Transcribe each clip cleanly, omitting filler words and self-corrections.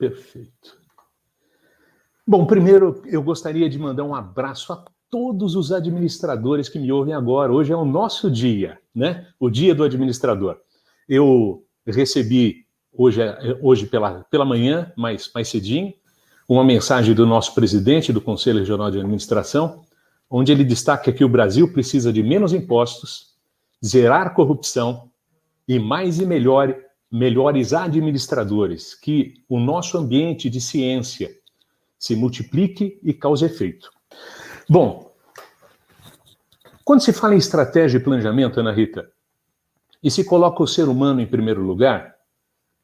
Perfeito. Bom, primeiro eu gostaria de mandar um abraço a todos os administradores que me ouvem agora. Hoje é o nosso dia, né? O dia do administrador. Eu recebi hoje pela manhã, mais cedinho, uma mensagem do nosso presidente do Conselho Regional de Administração, onde ele destaca que o Brasil precisa de menos impostos, zerar corrupção e mais e melhores administradores, que o nosso ambiente de ciência se multiplique e cause efeito. Bom, quando se fala em estratégia e planejamento, Ana Rita, e se coloca o ser humano em primeiro lugar,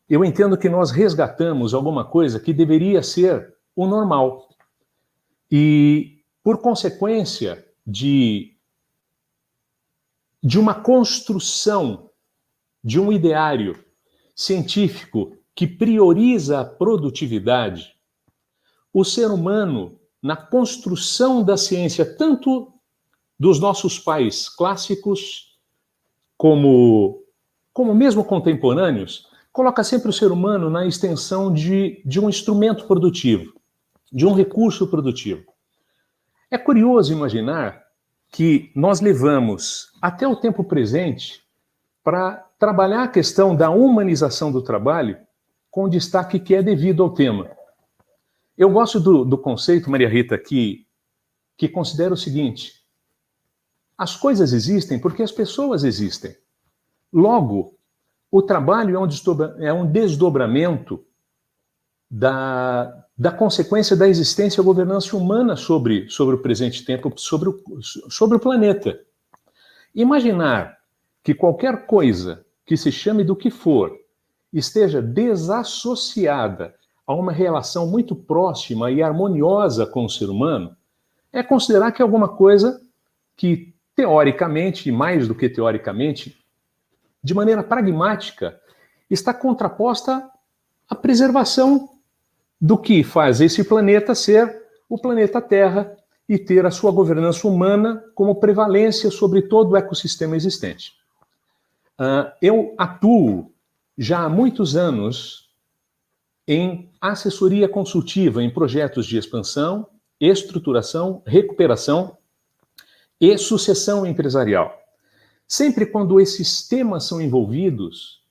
eu entendo que nós resgatamos alguma coisa que deveria ser o normal. E, por consequência de uma construção de um ideário científico que prioriza a produtividade, o ser humano, na construção da ciência, tanto dos nossos pais clássicos, como mesmo contemporâneos, coloca sempre o ser humano na extensão de um instrumento produtivo, de um recurso produtivo. É curioso imaginar que nós levamos até o tempo presente para trabalhar a questão da humanização do trabalho com o destaque que é devido ao tema. Eu gosto do conceito, Maria Rita, que considera o seguinte: as coisas existem porque as pessoas existem. Logo, o trabalho é um desdobramento da consequência da existência e governança humana sobre o presente tempo, sobre o planeta. Imaginar que qualquer coisa que se chame do que for esteja desassociada a uma relação muito próxima e harmoniosa com o ser humano é considerar que é alguma coisa que, teoricamente, e mais do que teoricamente, de maneira pragmática, está contraposta à preservação do que faz esse planeta ser o planeta Terra e ter a sua governança humana como prevalência sobre todo o ecossistema existente. Eu atuo já há muitos anos em assessoria consultiva em projetos de expansão, estruturação, recuperação e sucessão empresarial. Sempre quando esses temas são envolvidos,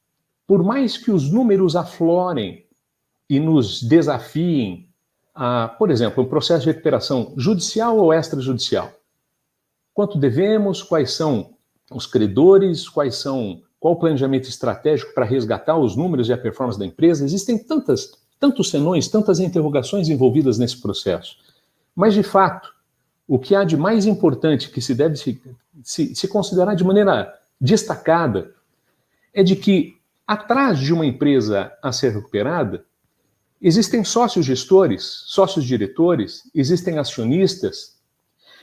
por mais que os números aflorem e nos desafiem a, por exemplo, um processo de recuperação judicial ou extrajudicial. Quanto devemos, quais são os credores, qual o planejamento estratégico para resgatar os números e a performance da empresa. Existem tantos senões, tantas interrogações envolvidas nesse processo. Mas, de fato, o que há de mais importante que se deve se considerar de maneira destacada é de que, atrás de uma empresa a ser recuperada, existem sócios gestores, sócios diretores, existem acionistas,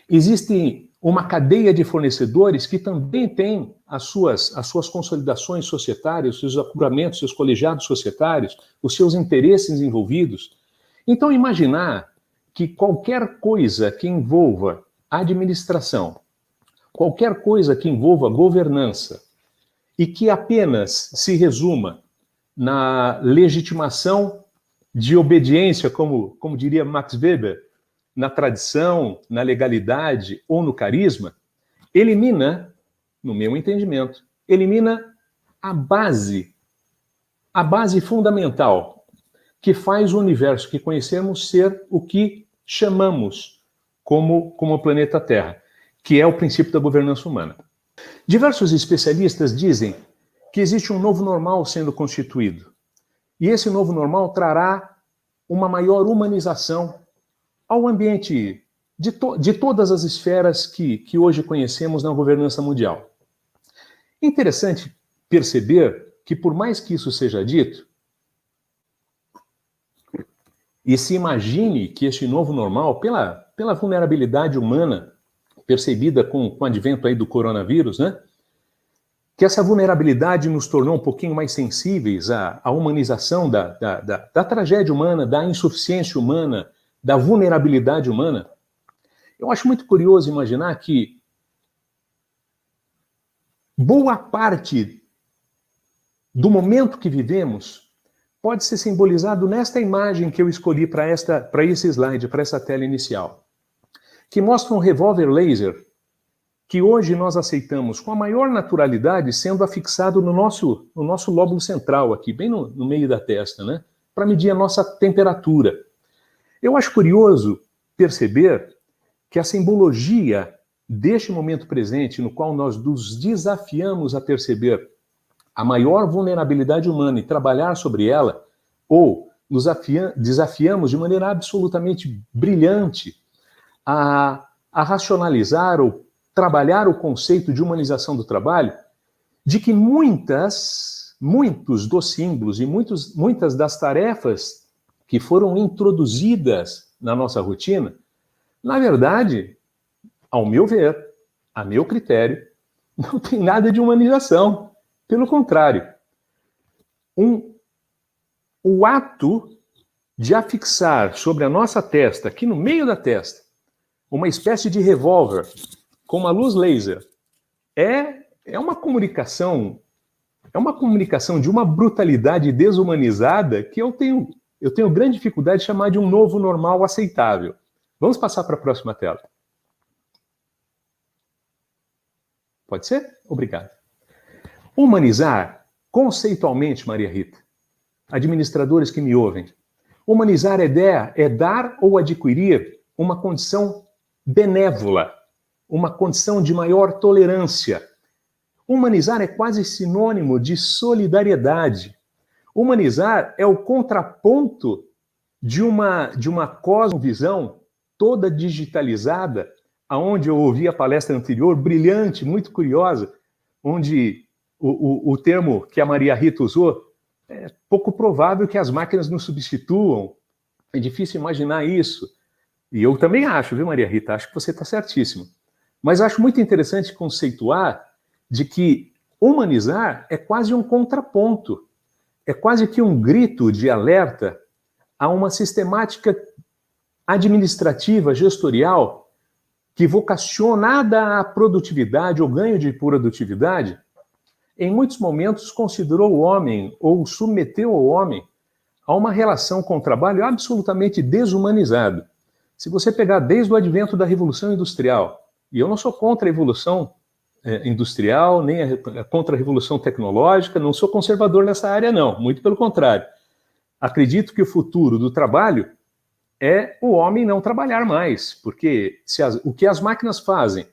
existe uma cadeia de fornecedores que também tem as suas consolidações societárias, os seus acuramentos, seus colegiados societários, os seus interesses envolvidos. Então, imaginar que qualquer coisa que envolva administração, qualquer coisa que envolva governança, e que apenas se resuma na legitimação de obediência, como diria Max Weber, na tradição, na legalidade ou no carisma, elimina, no meu entendimento, elimina a base fundamental que faz o universo que conhecemos ser o que chamamos como o planeta Terra, que é o princípio da governança humana. Diversos especialistas dizem que existe um novo normal sendo constituído, e esse novo normal trará uma maior humanização ao ambiente de todas as esferas que hoje conhecemos na governança mundial. Interessante perceber que, por mais que isso seja dito, e se imagine que este novo normal, pela vulnerabilidade humana percebida com o advento aí do coronavírus, né? Que essa vulnerabilidade nos tornou um pouquinho mais sensíveis à humanização da tragédia humana, da insuficiência humana, da vulnerabilidade humana. Eu acho muito curioso imaginar que boa parte do momento que vivemos pode ser simbolizado nesta imagem que eu escolhi para esse slide, para essa tela inicial, que mostra um revólver laser que hoje nós aceitamos com a maior naturalidade sendo afixado no nosso lóbulo central aqui, bem no meio da testa, né? Para medir a nossa temperatura. Eu acho curioso perceber que a simbologia deste momento presente, no qual nós nos desafiamos a perceber a maior vulnerabilidade humana e trabalhar sobre ela, ou nos desafiamos de maneira absolutamente brilhante a racionalizar ou trabalhar o conceito de humanização do trabalho, de que muitos dos símbolos e muitas das tarefas que foram introduzidas na nossa rotina, na verdade, ao meu ver, a meu critério, não tem nada de humanização. Pelo contrário, o ato de afixar sobre a nossa testa, aqui no meio da testa, uma espécie de revólver com uma luz laser, é uma comunicação de uma brutalidade desumanizada que eu tenho grande dificuldade de chamar de um novo normal aceitável. Vamos passar para a próxima tela. Pode ser? Obrigado. Humanizar, conceitualmente, Maria Rita, administradores que me ouvem, humanizar é dar ou adquirir uma condição benévola, uma condição de maior tolerância. Humanizar é quase sinônimo de solidariedade. Humanizar é o contraponto de uma cosmovisão toda digitalizada, aonde eu ouvi a palestra anterior, brilhante, muito curiosa, onde o termo que a Maria Rita usou, é pouco provável que as máquinas nos substituam. É difícil imaginar isso. E eu também acho, viu, Maria Rita? Acho que você está certíssimo. Mas acho muito interessante conceituar de que humanizar é quase um contraponto. É quase que um grito de alerta a uma sistemática administrativa, gestorial, que vocacionada à produtividade ou ganho de produtividade, em muitos momentos considerou o homem ou submeteu o homem a uma relação com o trabalho absolutamente desumanizado. Se você pegar desde o advento da Revolução Industrial, e eu não sou contra a evolução industrial, nem contra a revolução tecnológica, não sou conservador nessa área, não, muito pelo contrário. Acredito que o futuro do trabalho é o homem não trabalhar mais, porque o que as máquinas fazem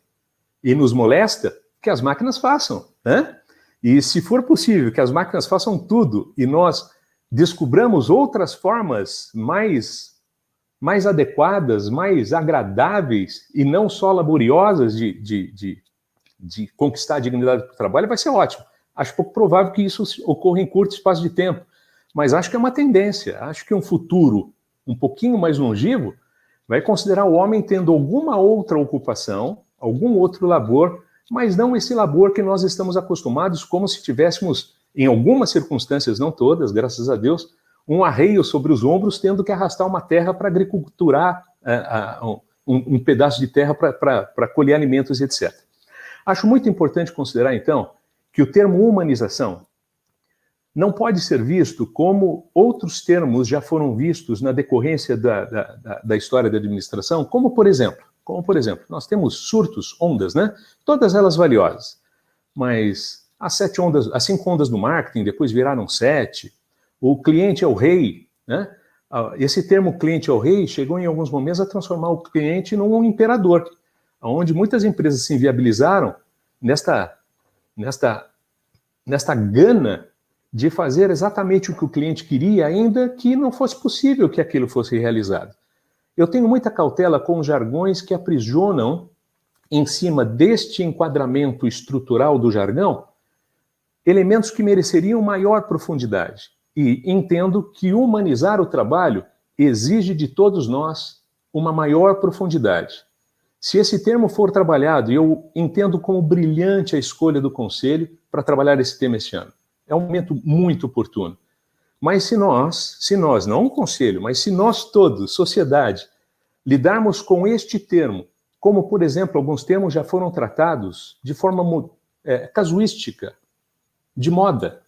e nos molesta, que as máquinas façam, né? E se for possível que as máquinas façam tudo e nós descobramos outras formas mais adequadas, mais agradáveis e não só laboriosas de conquistar a dignidade do trabalho, vai ser ótimo. Acho pouco provável que isso ocorra em curto espaço de tempo, mas acho que é uma tendência. Acho que um futuro um pouquinho mais longevo vai considerar o homem tendo alguma outra ocupação, algum outro labor, mas não esse labor que nós estamos acostumados, como se tivéssemos, em algumas circunstâncias, não todas, graças a Deus, um arreio sobre os ombros, tendo que arrastar uma terra para agriculturar um pedaço de terra para colher alimentos, etc. Acho muito importante considerar, então, que o termo humanização não pode ser visto como outros termos já foram vistos na decorrência da história da administração, como por exemplo, nós temos surtos, ondas, né? Todas elas valiosas, mas as 5 ondas do marketing depois viraram 7, o cliente é o rei, né? Esse termo cliente é o rei chegou em alguns momentos a transformar o cliente num imperador, onde muitas empresas se inviabilizaram nesta gana de fazer exatamente o que o cliente queria, ainda que não fosse possível que aquilo fosse realizado. Eu tenho muita cautela com jargões que aprisionam, em cima deste enquadramento estrutural do jargão, elementos que mereceriam maior profundidade. E entendo que humanizar o trabalho exige de todos nós uma maior profundidade. Se esse termo for trabalhado, e eu entendo como brilhante a escolha do Conselho para trabalhar esse tema este ano, é um momento muito oportuno. Mas se nós, não o Conselho, mas se nós todos, sociedade, lidarmos com este termo, como, por exemplo, alguns termos já foram tratados de forma casuística, de moda,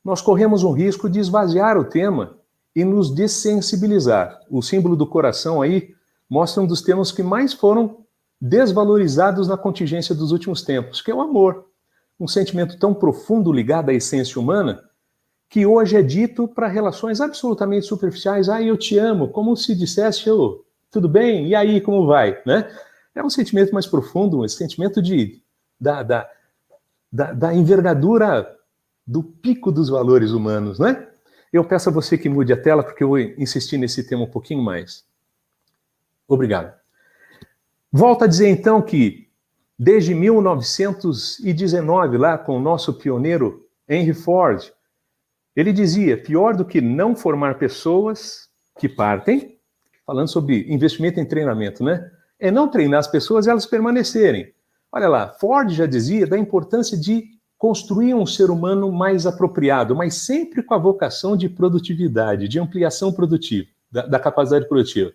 nós corremos um risco de esvaziar o tema e nos dessensibilizar. O símbolo do coração aí mostra um dos temas que mais foram desvalorizados na contingência dos últimos tempos, que é o amor. Um sentimento tão profundo ligado à essência humana, que hoje é dito para relações absolutamente superficiais. Ah, eu te amo, como se dissesse, oh, tudo bem? E aí, como vai? Né? É um sentimento mais profundo, um sentimento da envergadura do pico dos valores humanos, né? Eu peço a você que mude a tela, porque eu vou insistir nesse tema um pouquinho mais. Obrigado. Volto a dizer, então, que desde 1919, lá com o nosso pioneiro Henry Ford, ele dizia, pior do que não formar pessoas que partem, falando sobre investimento em treinamento, né? É não treinar as pessoas e elas permanecerem. Olha lá, Ford já dizia da importância de construir um ser humano mais apropriado, mas sempre com a vocação de produtividade, de ampliação produtiva, da capacidade produtiva.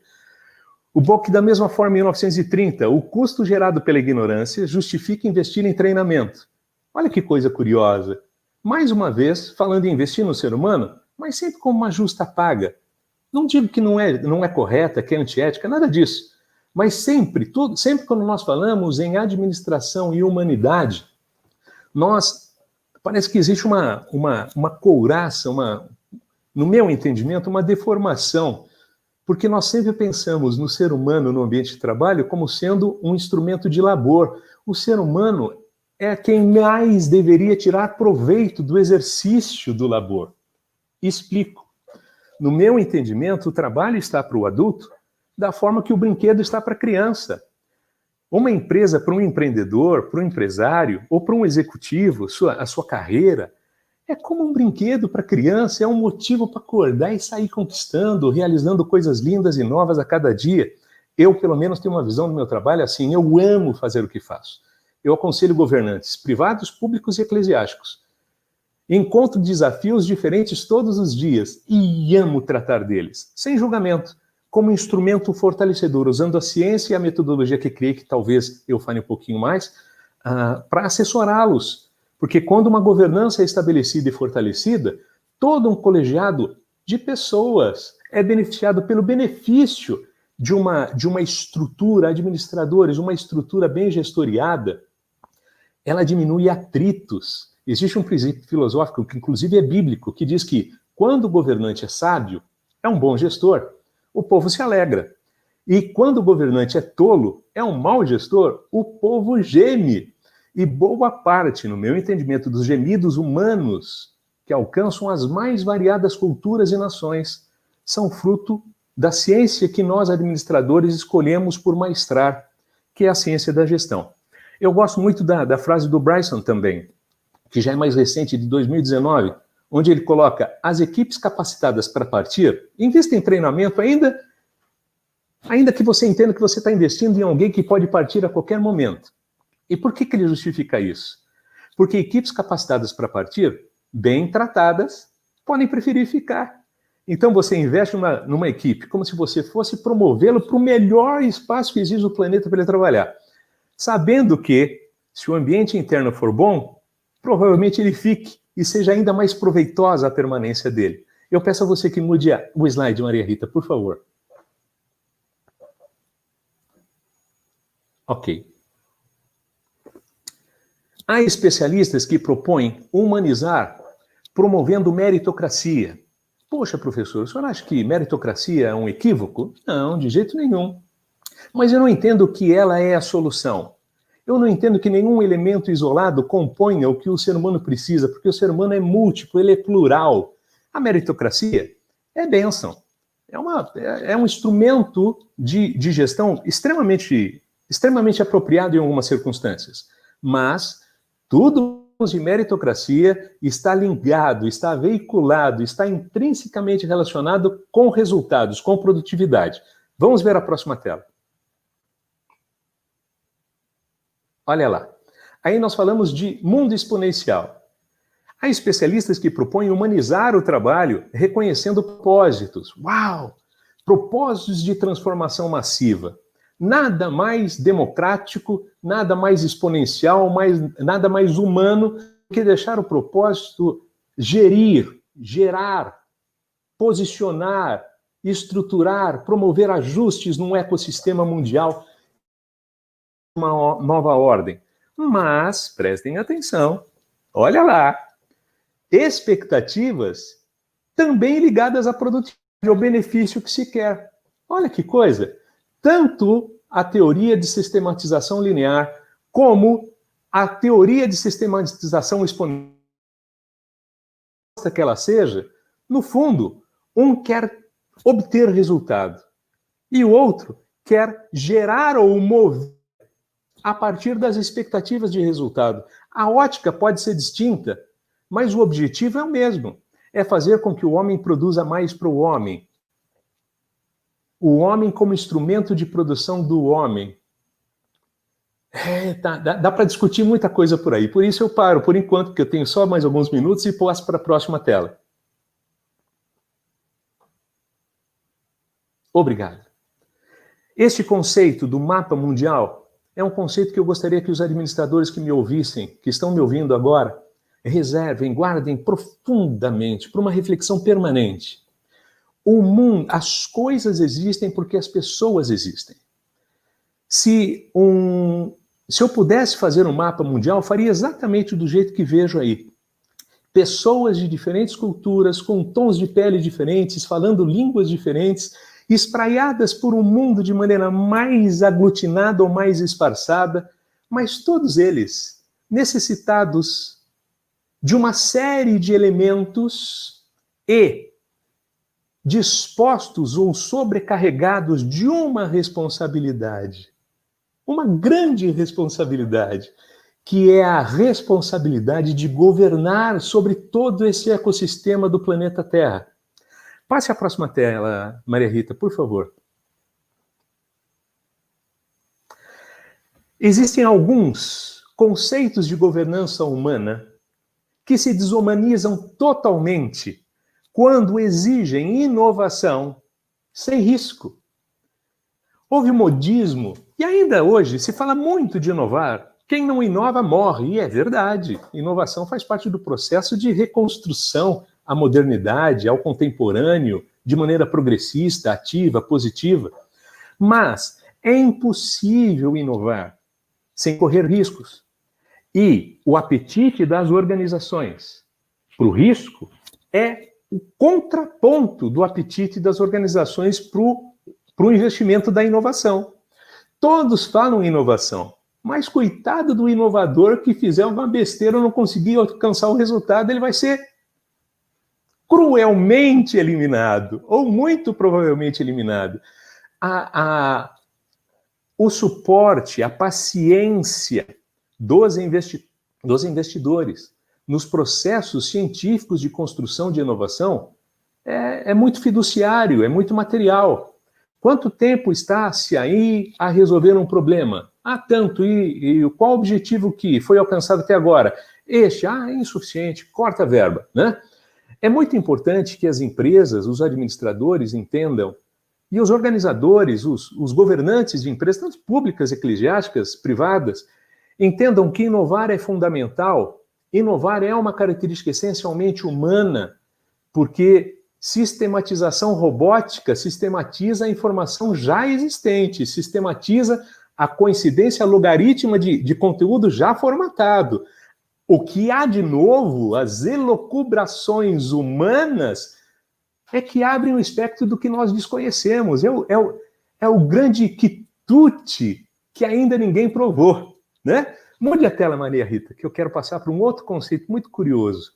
O Bock, da mesma forma, em 1930, o custo gerado pela ignorância justifica investir em treinamento. Olha que coisa curiosa. Mais uma vez, falando em investir no ser humano, mas sempre como uma justa paga. Não digo que não é correta, que é antiética, nada disso. Mas sempre quando nós falamos em administração e humanidade, parece que existe uma couraça, no meu entendimento, uma deformação, porque nós sempre pensamos no ser humano no ambiente de trabalho como sendo um instrumento de labor. O ser humano é quem mais deveria tirar proveito do exercício do labor. Explico. No meu entendimento, o trabalho está para o adulto da forma que o brinquedo está para a criança. Uma empresa para um empreendedor, para um empresário ou para um executivo, a sua carreira, é como um brinquedo para a criança, é um motivo para acordar e sair conquistando, realizando coisas lindas e novas a cada dia. Eu, pelo menos, tenho uma visão do meu trabalho assim, eu amo fazer o que faço. Eu aconselho governantes privados, públicos e eclesiásticos. Encontro desafios diferentes todos os dias e amo tratar deles, sem julgamento, como instrumento fortalecedor, usando a ciência e a metodologia que criei, que talvez eu fale um pouquinho mais, para assessorá-los. Porque quando uma governança é estabelecida e fortalecida, todo um colegiado de pessoas é beneficiado pelo benefício de uma estrutura, administradores, uma estrutura bem gestoriada, ela diminui atritos. Existe um princípio filosófico, que inclusive é bíblico, que diz que quando o governante é sábio, é um bom gestor, o povo se alegra. E quando o governante é tolo, é um mau gestor, o povo geme. E boa parte, no meu entendimento, dos gemidos humanos que alcançam as mais variadas culturas e nações são fruto da ciência que nós, administradores, escolhemos por maestrar, que é a ciência da gestão. Eu gosto muito da frase do Bryson também, que já é mais recente, de 2019, onde ele coloca: as equipes capacitadas para partir, invista em treinamento ainda que você entenda que você está investindo em alguém que pode partir a qualquer momento. E por que ele justifica isso? Porque equipes capacitadas para partir, bem tratadas, podem preferir ficar. Então você investe numa equipe como se você fosse promovê-lo para o melhor espaço que existe no planeta para ele trabalhar. Sabendo que, se o ambiente interno for bom, provavelmente ele fique e seja ainda mais proveitosa a permanência dele. Eu peço a você que mude o slide, Maria Rita, por favor. Ok. Há especialistas que propõem humanizar, promovendo meritocracia. Poxa, professor, o senhor acha que meritocracia é um equívoco? Não, de jeito nenhum. Mas eu não entendo que ela é a solução. Eu não entendo que nenhum elemento isolado componha o que o ser humano precisa, porque o ser humano é múltiplo, ele é plural. A meritocracia é bênção. É um instrumento de gestão extremamente apropriado em algumas circunstâncias. Mas tudo de meritocracia está ligado, está veiculado, está intrinsecamente relacionado com resultados, com produtividade. Vamos ver a próxima tela. Olha lá. Aí nós falamos de mundo exponencial. Há especialistas que propõem humanizar o trabalho reconhecendo propósitos. Uau! Propósitos de transformação massiva. Nada mais democrático, nada mais exponencial, nada mais humano que deixar o propósito gerir, gerar, posicionar, estruturar, promover ajustes num ecossistema mundial, uma nova ordem. Mas, prestem atenção, olha lá, expectativas também ligadas à produtividade, ao benefício que se quer. Olha que coisa! Tanto a teoria de sistematização linear como a teoria de sistematização exponencial, que ela seja, no fundo, um quer obter resultado e o outro quer gerar ou mover a partir das expectativas de resultado. A ótica pode ser distinta, mas o objetivo é o mesmo. É fazer com que o homem produza mais para o homem. O homem como instrumento de produção do homem. Dá para discutir muita coisa por aí. Por isso eu paro, por enquanto, porque eu tenho só mais alguns minutos e passo para a próxima tela. Obrigado. Este conceito do mapa mundial é um conceito que eu gostaria que os administradores que me ouvissem, que estão me ouvindo agora, reservem, guardem profundamente, para uma reflexão permanente. O mundo, as coisas existem porque as pessoas existem. Se eu pudesse fazer um mapa mundial, eu faria exatamente do jeito que vejo aí. Pessoas de diferentes culturas, com tons de pele diferentes, falando línguas diferentes, espraiadas por um mundo de maneira mais aglutinada ou mais esparçada, mas todos eles necessitados de uma série de elementos e dispostos ou sobrecarregados de uma responsabilidade, uma grande responsabilidade, que é a responsabilidade de governar sobre todo esse ecossistema do planeta Terra. Passe a próxima tela, Maria Rita, por favor. Existem alguns conceitos de governança humana que se desumanizam totalmente quando exigem inovação sem risco. Houve modismo, e ainda hoje se fala muito de inovar. Quem não inova morre, e é verdade. Inovação faz parte do processo de reconstrução à modernidade, ao contemporâneo, de maneira progressista, ativa, positiva. Mas é impossível inovar sem correr riscos. E o apetite das organizações para o risco é o contraponto do apetite das organizações para o investimento da inovação. Todos falam em inovação, mas coitado do inovador que fizer uma besteira ou não conseguir alcançar o resultado, ele vai ser cruelmente eliminado, ou muito provavelmente eliminado. O suporte, a paciência dos investidores nos processos científicos de construção de inovação é muito fiduciário, é muito material. Quanto tempo está-se aí a resolver um problema? Tanto. E qual o objetivo que foi alcançado até agora? É insuficiente, corta a verba, né? É muito importante que as empresas, os administradores entendam, e os organizadores, os governantes de empresas, tanto públicas, eclesiásticas, privadas, entendam que inovar é fundamental. Inovar é uma característica essencialmente humana, porque sistematização robótica sistematiza a informação já existente, sistematiza a coincidência logarítmica de conteúdo já formatado. O que há de novo, as elucubrações humanas, é que abrem o espectro do que nós desconhecemos. É o grande quitute que ainda ninguém provou, né? Mude a tela, Maria Rita, que eu quero passar para um outro conceito muito curioso.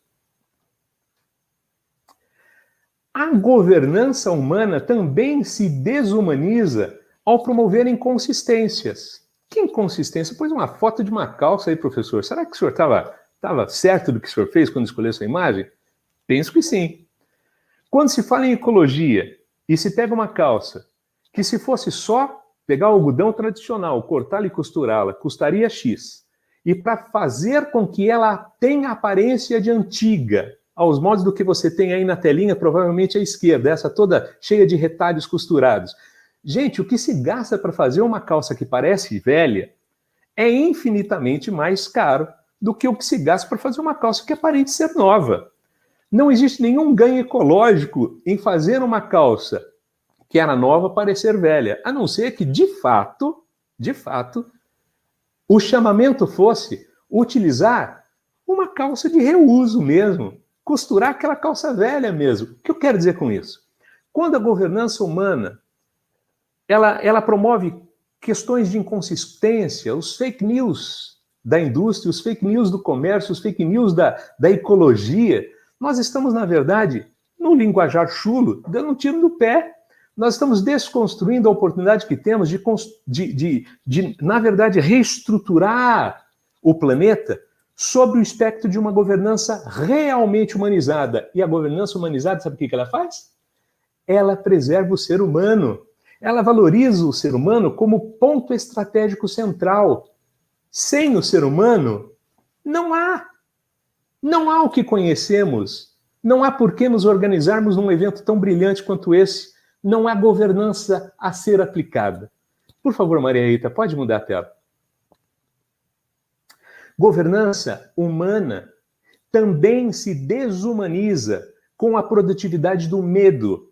A governança humana também se desumaniza ao promover inconsistências. Que inconsistência? Pôs uma foto de uma calça aí, professor. Será que o senhor estava certo do que o senhor fez quando escolheu essa imagem? Penso que sim. Quando se fala em ecologia e se pega uma calça que, se fosse só pegar o algodão tradicional, cortá-la e costurá-la, custaria X. E para fazer com que ela tenha aparência de antiga, aos modos do que você tem aí na telinha, provavelmente à esquerda, essa toda cheia de retalhos costurados. Gente, o que se gasta para fazer uma calça que parece velha é infinitamente mais caro do que o que se gasta para fazer uma calça que aparente ser nova. Não existe nenhum ganho ecológico em fazer uma calça que era nova parecer velha, a não ser que, de fato, o chamamento fosse utilizar uma calça de reuso mesmo, costurar aquela calça velha mesmo. O que eu quero dizer com isso? Quando a governança humana ela promove questões de inconsistência, os fake news da indústria, os fake news do comércio, os fake news da ecologia, nós estamos, na verdade, no linguajar chulo, dando um tiro no pé. Nós estamos desconstruindo a oportunidade que temos de na verdade, reestruturar o planeta sob o espectro de uma governança realmente humanizada. E a governança humanizada, sabe o que ela faz? Ela preserva o ser humano. Ela valoriza o ser humano como ponto estratégico central. Sem o ser humano, não há o que conhecemos. Não há por que nos organizarmos num evento tão brilhante quanto esse. Não há governança a ser aplicada. Por favor, Maria Rita, pode mudar a tela. Governança humana também se desumaniza com a produtividade do medo.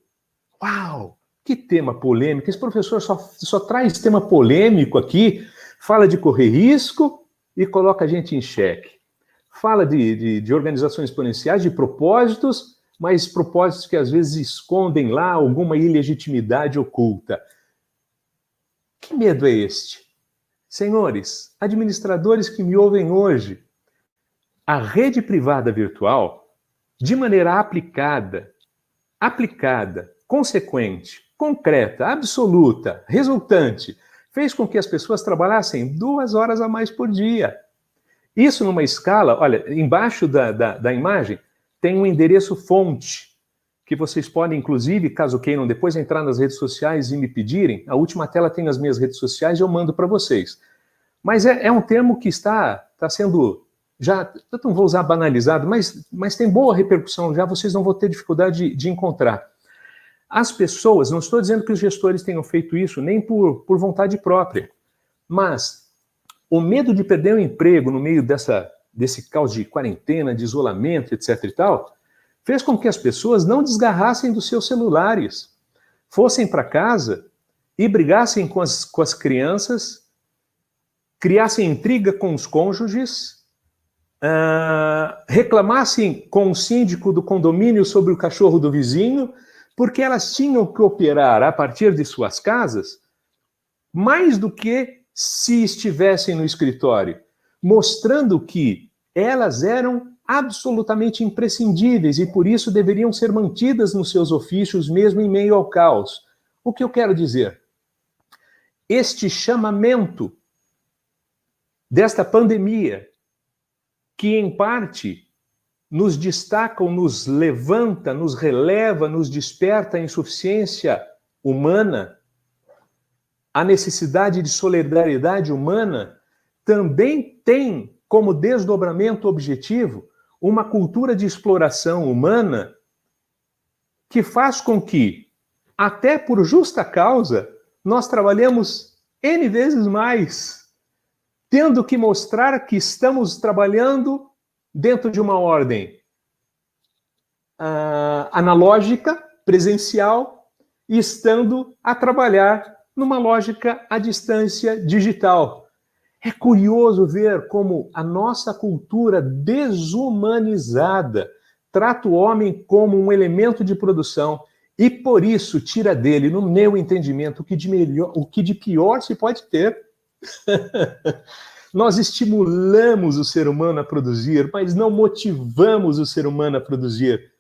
Uau! Que tema polêmico. Esse professor só traz tema polêmico aqui, fala de correr risco e coloca a gente em xeque. Fala de organizações exponenciais, de propósitos, mas propósitos que às vezes escondem lá alguma ilegitimidade oculta. Que medo é este? Senhores, administradores que me ouvem hoje, a rede privada virtual, de maneira aplicada, consequente, concreta, absoluta, resultante, fez com que as pessoas trabalhassem 2 horas a mais por dia. Isso numa escala, olha, embaixo da imagem tem um endereço fonte, que vocês podem, inclusive, caso queiram depois entrar nas redes sociais e me pedirem, a última tela tem as minhas redes sociais e eu mando para vocês. Mas é um termo que está sendo, já, eu não vou usar banalizado, mas tem boa repercussão já, vocês não vão ter dificuldade de encontrar. As pessoas, não estou dizendo que os gestores tenham feito isso, nem por vontade própria, mas o medo de perder o emprego no meio desse caos de quarentena, de isolamento, etc. e tal, fez com que as pessoas não desgarrassem dos seus celulares, fossem para casa e brigassem com as crianças, criassem intriga com os cônjuges, reclamassem com o síndico do condomínio sobre o cachorro do vizinho, porque elas tinham que operar a partir de suas casas mais do que se estivessem no escritório, mostrando que elas eram absolutamente imprescindíveis e por isso deveriam ser mantidas nos seus ofícios mesmo em meio ao caos. O que eu quero dizer? Este chamamento desta pandemia, que em parte nos destaca, nos levanta, nos releva, nos desperta a insuficiência humana, a necessidade de solidariedade humana, também tem como desdobramento objetivo uma cultura de exploração humana que faz com que, até por justa causa, nós trabalhemos N vezes mais, tendo que mostrar que estamos trabalhando dentro de uma ordem analógica, presencial, e estando a trabalhar numa lógica à distância digital. É curioso ver como a nossa cultura desumanizada trata o homem como um elemento de produção e, por isso, tira dele, no meu entendimento, o que de pior se pode ter. Nós estimulamos o ser humano a produzir, mas não motivamos o ser humano a produzir.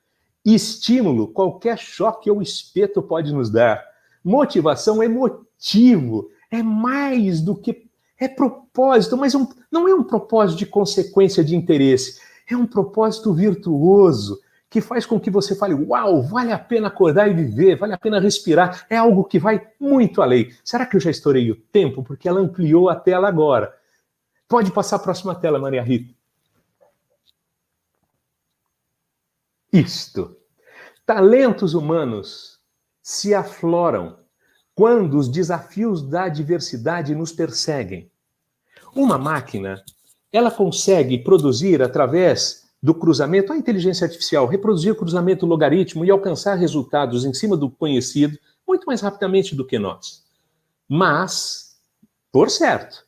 Estímulo, qualquer choque ou espeto pode nos dar. Motivação é motivo, é mais do que... é propósito, mas não é um propósito de consequência de interesse. É um propósito virtuoso, que faz com que você fale, uau, vale a pena acordar e viver, vale a pena respirar. É algo que vai muito além. Será que eu já estourei o tempo? Porque ela ampliou a tela agora. Pode passar a próxima tela, Maria Rita. Isto. Talentos humanos se afloram quando os desafios da diversidade nos perseguem. Uma máquina, ela consegue produzir através do cruzamento, a inteligência artificial, reproduzir o cruzamento logaritmo e alcançar resultados em cima do conhecido muito mais rapidamente do que nós. Mas, por certo,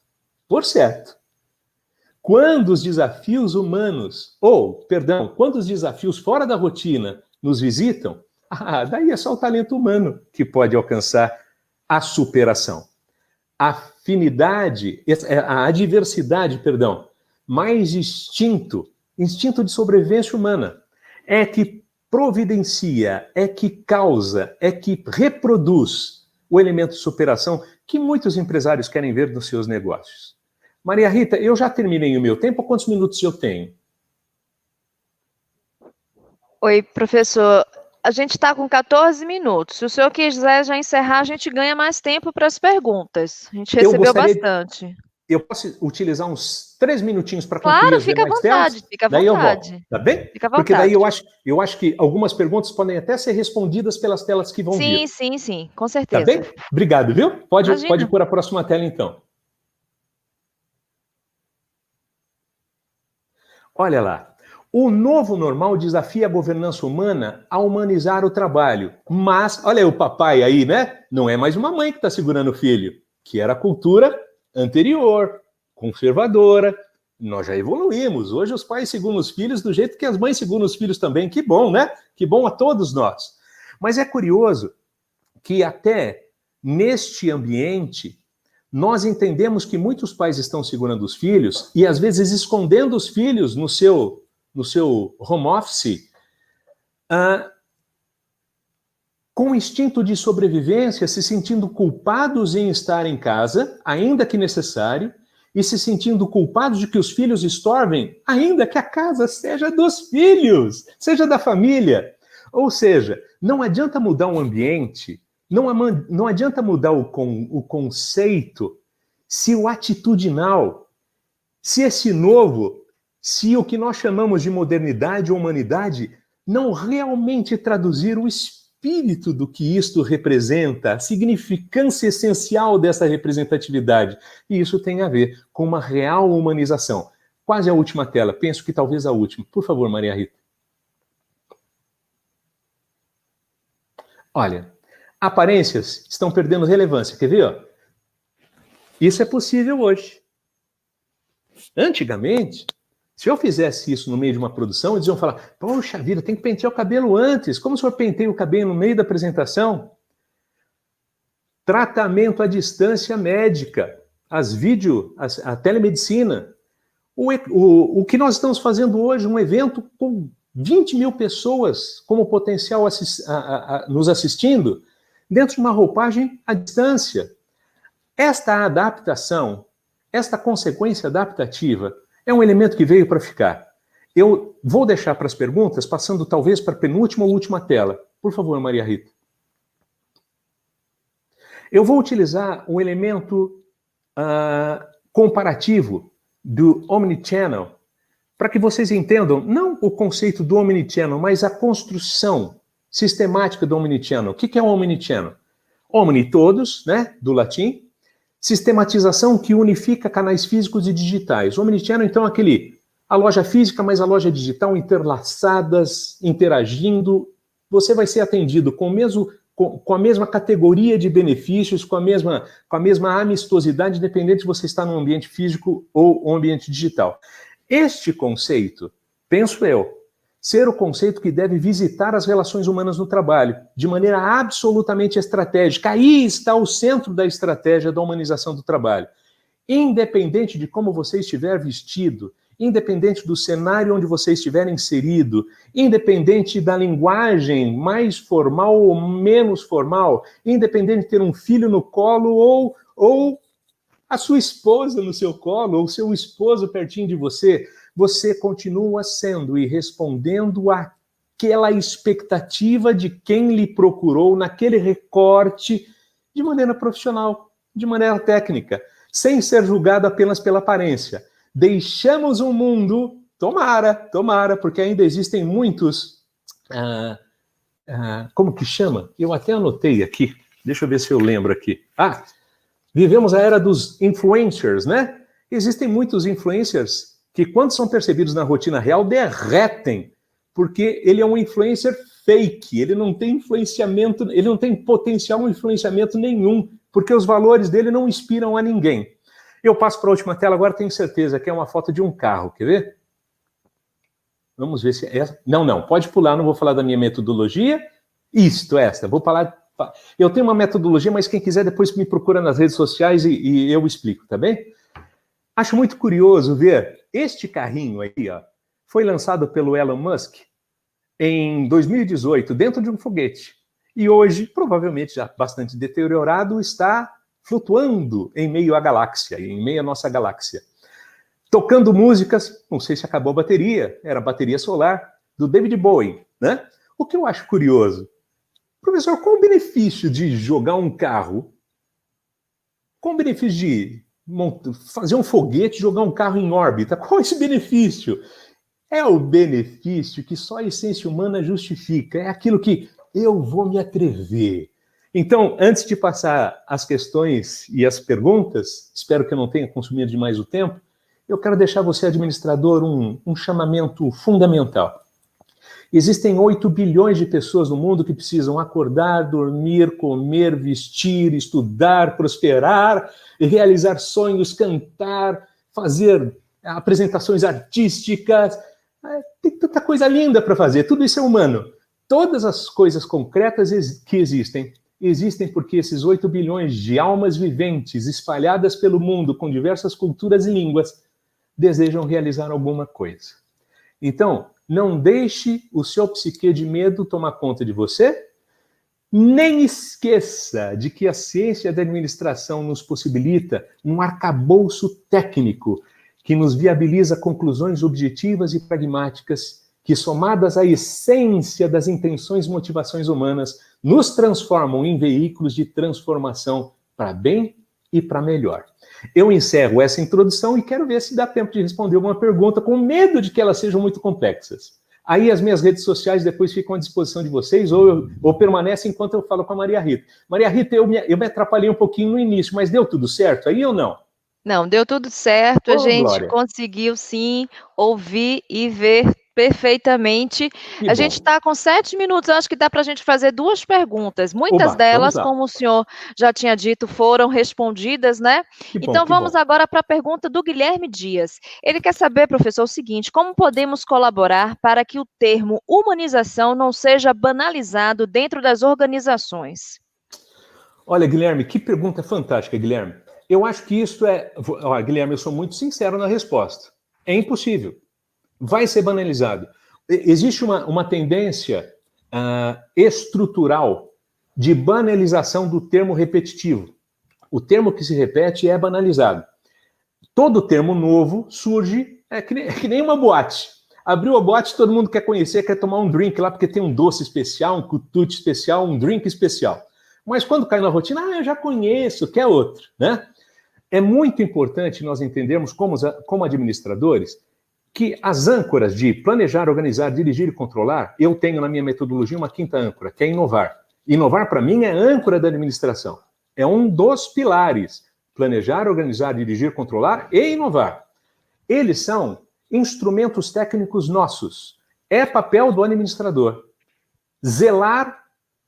quando os desafios humanos, quando os desafios fora da rotina nos visitam, daí é só o talento humano que pode alcançar a superação. A adversidade, mais instinto de sobrevivência humana, é que providencia, é que causa, é que reproduz o elemento de superação que muitos empresários querem ver nos seus negócios. Maria Rita, eu já terminei o meu tempo, quantos minutos eu tenho? Oi, professor. A gente está com 14 minutos. Se o senhor quiser já encerrar, a gente ganha mais tempo para as perguntas. A gente recebeu bastante. Eu posso utilizar uns 3 minutinhos para concluir as demais telas? Fica à vontade. Daí eu volto, tá bem? Fica à vontade. Porque daí eu acho que algumas perguntas podem até ser respondidas pelas telas que vão vir. Sim, com certeza. Tá bem? Obrigado, viu? Pode pôr a próxima tela, então. Olha lá. O novo normal desafia a governança humana a humanizar o trabalho. Mas, olha aí o papai aí, né? Não é mais uma mãe que está segurando o filho, que era a cultura anterior, conservadora. Nós já evoluímos. Hoje os pais seguram os filhos do jeito que as mães seguram os filhos também. Que bom, né? Que bom a todos nós. Mas é curioso que até neste ambiente nós entendemos que muitos pais estão segurando os filhos e às vezes escondendo os filhos no seu home office, com instinto de sobrevivência, se sentindo culpados em estar em casa, ainda que necessário, e se sentindo culpados de que os filhos estorvem, ainda que a casa seja dos filhos, seja da família. Ou seja, não adianta mudar o ambiente, não adianta mudar o conceito, se o atitudinal, se esse novo, se o que nós chamamos de modernidade ou humanidade não realmente traduzir o espírito do que isto representa, a significância essencial dessa representatividade. E isso tem a ver com uma real humanização. Quase a última tela, penso que talvez a última. Por favor, Maria Rita. Olha, aparências estão perdendo relevância. Quer ver? Ó? Isso é possível hoje. Antigamente, se eu fizesse isso no meio de uma produção, eles iam falar, poxa vida, tem que pentear o cabelo antes. Como o senhor penteia o cabelo no meio da apresentação? Tratamento à distância médica, a telemedicina. O que nós estamos fazendo hoje, um evento com 20 mil pessoas como potencial nos assistindo, dentro de uma roupagem à distância. Esta adaptação, esta consequência adaptativa, é um elemento que veio para ficar. Eu vou deixar para as perguntas, passando talvez para a penúltima ou última tela. Por favor, Maria Rita. Eu vou utilizar um elemento comparativo do Omnichannel, para que vocês entendam, não o conceito do Omnichannel, mas a construção sistemática do Omnichannel. O que é o Omnichannel? Omni, todos, né, do latim. Sistematização que unifica canais físicos e digitais. O Omnichannel, então, é a loja física mais a loja digital interlaçadas, interagindo. Você vai ser atendido com a mesma categoria de benefícios, com a mesma amistosidade, independente se você está no ambiente físico ou um ambiente digital. Este conceito, penso eu, ser o conceito que deve visitar as relações humanas no trabalho, de maneira absolutamente estratégica. Aí está o centro da estratégia da humanização do trabalho. Independente de como você estiver vestido, independente do cenário onde você estiver inserido, independente da linguagem mais formal ou menos formal, independente de ter um filho no colo ou a sua esposa no seu colo, ou seu esposo pertinho de você, você continua sendo e respondendo àquela expectativa de quem lhe procurou naquele recorte de maneira profissional, de maneira técnica, sem ser julgado apenas pela aparência. Deixamos um mundo, tomara, porque ainda existem muitos, como que chama? Eu até anotei aqui, deixa eu ver se eu lembro aqui. Vivemos a era dos influencers, né? Existem muitos influencers que quando são percebidos na rotina real, derretem, porque ele é um influencer fake, ele não tem influenciamento, ele não tem potencial de influenciamento nenhum, porque os valores dele não inspiram a ninguém. Eu passo para a última tela, agora tenho certeza que é uma foto de um carro, quer ver? Vamos ver se é essa. Não, pode pular, não vou falar da minha metodologia. Esta, vou falar. Eu tenho uma metodologia, mas quem quiser depois me procura nas redes sociais e eu explico, tá bem? Acho muito curioso ver este carrinho aí, ó, foi lançado pelo Elon Musk em 2018, dentro de um foguete. E hoje, provavelmente já bastante deteriorado, está flutuando em meio à galáxia, em meio à nossa galáxia. Tocando músicas, não sei se acabou a bateria, era a bateria solar, do David Bowie, né? O que eu acho curioso, professor, qual o benefício de jogar um carro? Qual o benefício de fazer um foguete e jogar um carro em órbita? Qual é esse benefício? É o benefício que só a essência humana justifica, é aquilo que eu vou me atrever. Então, antes de passar as questões e as perguntas, espero que eu não tenha consumido demais o tempo, eu quero deixar você, administrador, um chamamento fundamental. Existem 8 bilhões de pessoas no mundo que precisam acordar, dormir, comer, vestir, estudar, prosperar, realizar sonhos, cantar, fazer apresentações artísticas. Tem tanta coisa linda para fazer, tudo isso é humano. Todas as coisas concretas que existem porque esses 8 bilhões de almas viventes espalhadas pelo mundo com diversas culturas e línguas desejam realizar alguma coisa. Então, não deixe o seu psique de medo tomar conta de você, nem esqueça de que a ciência da administração nos possibilita um arcabouço técnico que nos viabiliza conclusões objetivas e pragmáticas que, somadas à essência das intenções e motivações humanas, nos transformam em veículos de transformação para bem e para melhor. Eu encerro essa introdução e quero ver se dá tempo de responder alguma pergunta, com medo de que elas sejam muito complexas. Aí as minhas redes sociais depois ficam à disposição de vocês, ou permanecem enquanto eu falo com a Maria Rita. Maria Rita, eu me atrapalhei um pouquinho no início, mas deu tudo certo aí ou não? Não, deu tudo certo, a gente Glória. conseguiu sim ouvir e ver perfeitamente. Que a bom. gente está com 7 minutos, acho que dá para a gente fazer 2 perguntas. Muitas Oba, delas, vamos lá. como o senhor já tinha dito, foram respondidas, né? Que bom, Então que vamos bom. agora para a pergunta do Guilherme Dias. Ele quer saber, professor, o seguinte: como podemos colaborar para que o termo humanização não seja banalizado dentro das organizações? Olha, Guilherme, que pergunta fantástica, Guilherme. Eu acho que isso é... Guilherme, eu sou muito sincero na resposta. É impossível. Vai ser banalizado. Existe uma tendência estrutural de banalização do termo repetitivo. O termo que se repete é banalizado. Todo termo novo surge, que nem uma boate. Abriu a boate, todo mundo quer conhecer, quer tomar um drink lá, porque tem um doce especial, um quitute especial, um drink especial. Mas quando cai na rotina, eu já conheço, quer outro, né? É muito importante nós entendermos, como administradores, que as âncoras de planejar, organizar, dirigir e controlar, eu tenho na minha metodologia uma 5ª âncora, que é inovar. Inovar, para mim, é a âncora da administração. É um dos pilares. Planejar, organizar, dirigir, controlar e inovar. Eles são instrumentos técnicos nossos. É papel do administrador zelar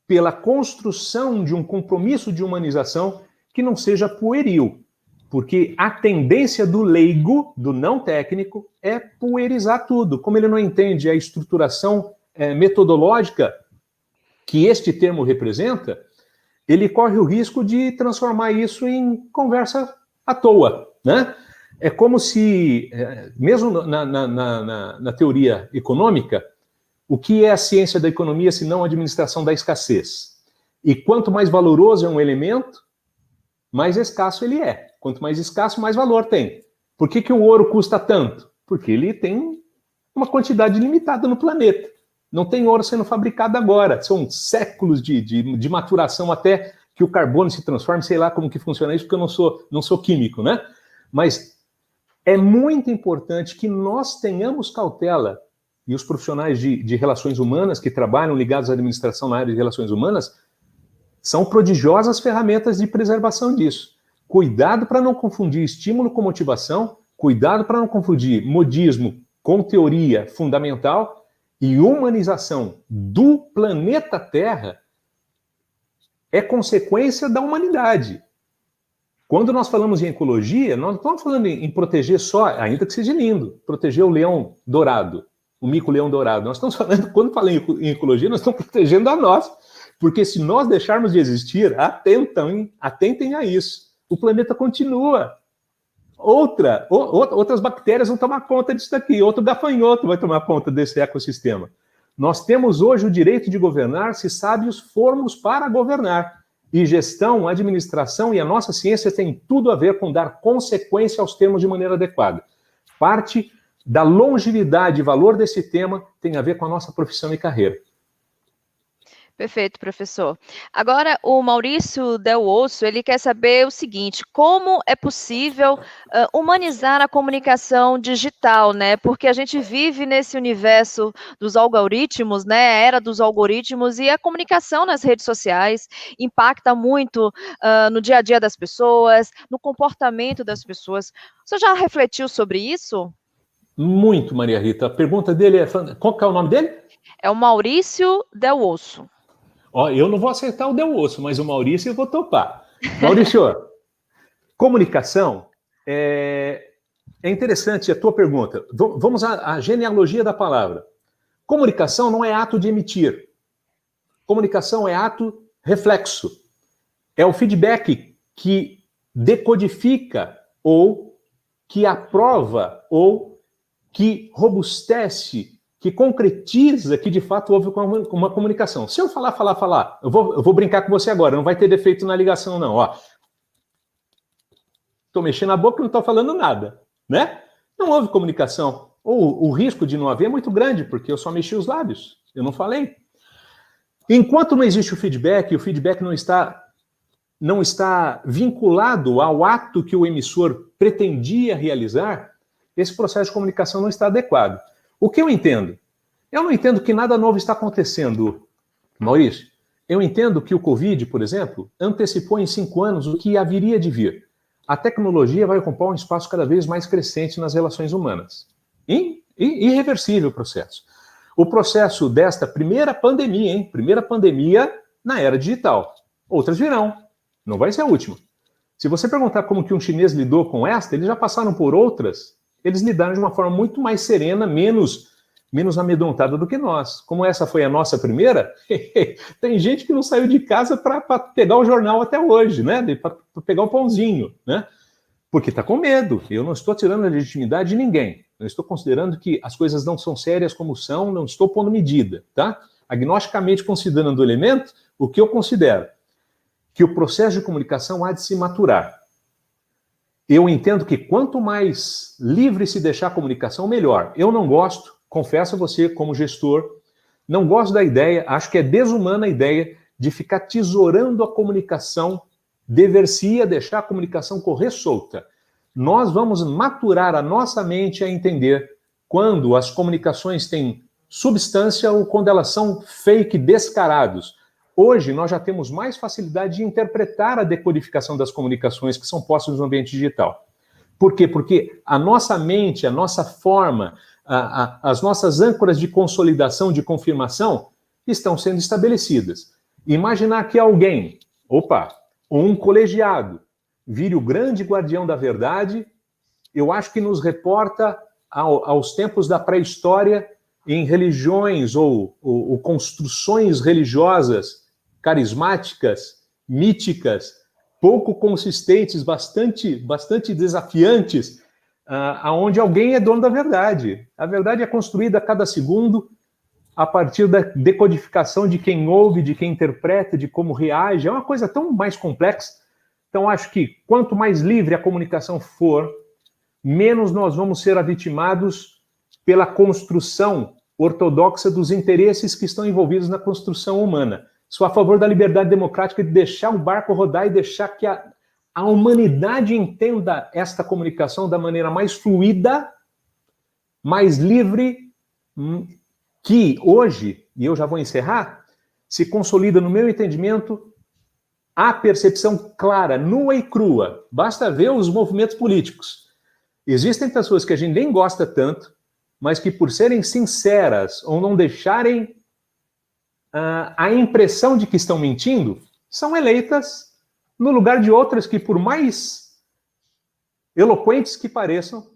pela construção de um compromisso de humanização que não seja pueril. Porque a tendência do leigo, do não técnico, é puerizar tudo. Como ele não entende a estruturação metodológica que este termo representa, ele corre o risco de transformar isso em conversa à toa, né? É como se, mesmo na teoria econômica, o que é a ciência da economia se não a administração da escassez? E quanto mais valoroso é um elemento, mais escasso ele é. Quanto mais escasso, mais valor tem. Por que o ouro custa tanto? Porque ele tem uma quantidade limitada no planeta. Não tem ouro sendo fabricado agora. São séculos de maturação até que o carbono se transforme. Sei lá como que funciona isso, porque eu não sou químico, né? Mas é muito importante que nós tenhamos cautela, e os profissionais de relações humanas que trabalham ligados à administração na área de relações humanas são prodigiosas ferramentas de preservação disso. Cuidado para não confundir estímulo com motivação, Cuidado para não confundir modismo com teoria fundamental e humanização do planeta Terra é consequência da humanidade. Quando nós falamos em ecologia, nós não estamos falando em proteger só, ainda que seja lindo, proteger o leão dourado, o mico-leão dourado. Nós estamos falando, quando falamos em ecologia, nós estamos protegendo a nós. Porque se nós deixarmos de existir, atentem a isso. O planeta continua. Outras bactérias vão tomar conta disso daqui, outro gafanhoto vai tomar conta desse ecossistema. Nós temos hoje o direito de governar se sábios formos para governar. E gestão, administração e a nossa ciência tem tudo a ver com dar consequência aos termos de maneira adequada. Parte da longevidade e valor desse tema tem a ver com a nossa profissão e carreira. Perfeito, professor. Agora, o Maurício Del Osso, ele quer saber o seguinte, como é possível humanizar a comunicação digital, né? Porque a gente vive nesse universo dos algoritmos, né? A era dos algoritmos e a comunicação nas redes sociais impacta muito no dia a dia das pessoas, no comportamento das pessoas. Você já refletiu sobre isso? Muito, Maria Rita. A pergunta dele é... Qual que é o nome dele? É o Maurício Del Osso. Ó, eu não vou acertar o Del Osso, mas o Maurício eu vou topar. Maurício, comunicação é interessante a tua pergunta. Vamos à genealogia da palavra. Comunicação não é ato de emitir. Comunicação é ato reflexo. É o feedback que decodifica ou que aprova ou que robustece, que concretiza que de fato houve uma comunicação. Se eu falar, eu vou brincar com você agora, não vai ter defeito na ligação não, ó. Estou mexendo a boca e não estou falando nada, né? Não houve comunicação. Ou o risco de não haver é muito grande, porque eu só mexi os lábios, eu não falei. Enquanto não existe o feedback não está vinculado ao ato que o emissor pretendia realizar, esse processo de comunicação não está adequado. O que eu entendo? Eu não entendo que nada novo está acontecendo, Maurício. Eu entendo que o Covid, por exemplo, antecipou em 5 anos o que haveria de vir. A tecnologia vai ocupar um espaço cada vez mais crescente nas relações humanas. Irreversível o processo. O processo desta primeira pandemia na era digital. Outras virão, não vai ser a última. Se você perguntar como que um chinês lidou com esta, eles já passaram por outras. Eles lidaram de uma forma muito mais serena, menos amedrontada do que nós. Como essa foi a nossa primeira, tem gente que não saiu de casa para pegar o jornal até hoje, né? Para pegar o pãozinho, né? Porque está com medo. Eu não estou tirando a legitimidade de ninguém. Eu estou considerando que as coisas não são sérias como são, não estou pondo medida, tá? Agnosticamente considerando o elemento, o que eu considero? Que o processo de comunicação há de se maturar. Eu entendo que quanto mais livre se deixar a comunicação, melhor. Eu não gosto, confesso a você como gestor, não gosto da ideia, acho que é desumana a ideia de ficar tesourando a comunicação, dever-se-ia deixar a comunicação correr solta. Nós vamos maturar a nossa mente a entender quando as comunicações têm substância ou quando elas são fake descarados. Hoje, nós já temos mais facilidade de interpretar a decodificação das comunicações que são postas no ambiente digital. Por quê? Porque a nossa mente, a nossa forma, as nossas âncoras de consolidação, de confirmação, estão sendo estabelecidas. Imaginar que alguém, ou um colegiado, vire o grande guardião da verdade, eu acho que nos reporta aos tempos da pré-história em religiões ou construções religiosas carismáticas, míticas, pouco consistentes, bastante desafiantes, aonde alguém é dono da verdade. A verdade é construída a cada segundo a partir da decodificação de quem ouve, de quem interpreta, de como reage. É uma coisa tão mais complexa. Então, acho que quanto mais livre a comunicação for, menos nós vamos ser avitimados pela construção ortodoxa dos interesses que estão envolvidos na construção humana. Sou a favor da liberdade democrática de deixar o barco rodar e deixar que a humanidade entenda esta comunicação da maneira mais fluida, mais livre, que hoje, e eu já vou encerrar, se consolida no meu entendimento a percepção clara, nua e crua. Basta ver os movimentos políticos. Existem pessoas que a gente nem gosta tanto, mas que por serem sinceras ou não deixarem a impressão de que estão mentindo, são eleitas no lugar de outras que, por mais eloquentes que pareçam,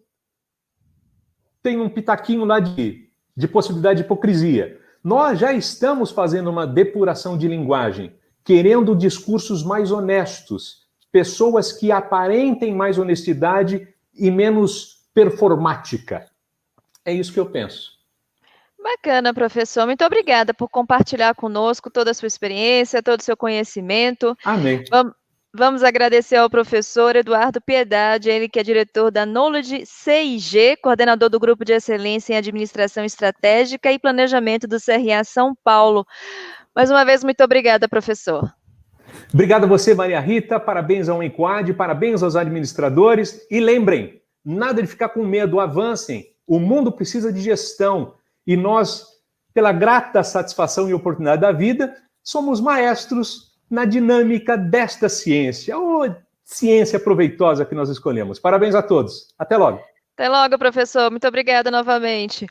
têm um pitaquinho lá de possibilidade de hipocrisia. Nós já estamos fazendo uma depuração de linguagem, querendo discursos mais honestos, pessoas que aparentem mais honestidade e menos performática. É isso que eu penso. Bacana, professor. Muito obrigada por compartilhar conosco toda a sua experiência, todo o seu conhecimento. Amém. Vamos agradecer ao professor Eduardo Piedade, ele que é diretor da Knowledge CIG, coordenador do Grupo de Excelência em Administração Estratégica e Planejamento do CRA São Paulo. Mais uma vez, muito obrigada, professor. Obrigado a você, Maria Rita. Parabéns ao Enquad, parabéns aos administradores. E lembrem, nada de ficar com medo, avancem. O mundo precisa de gestão. E nós, pela grata satisfação e oportunidade da vida, somos maestros na dinâmica desta ciência, ou ciência proveitosa que nós escolhemos. Parabéns a todos. Até logo. Até logo, professor. Muito obrigada novamente.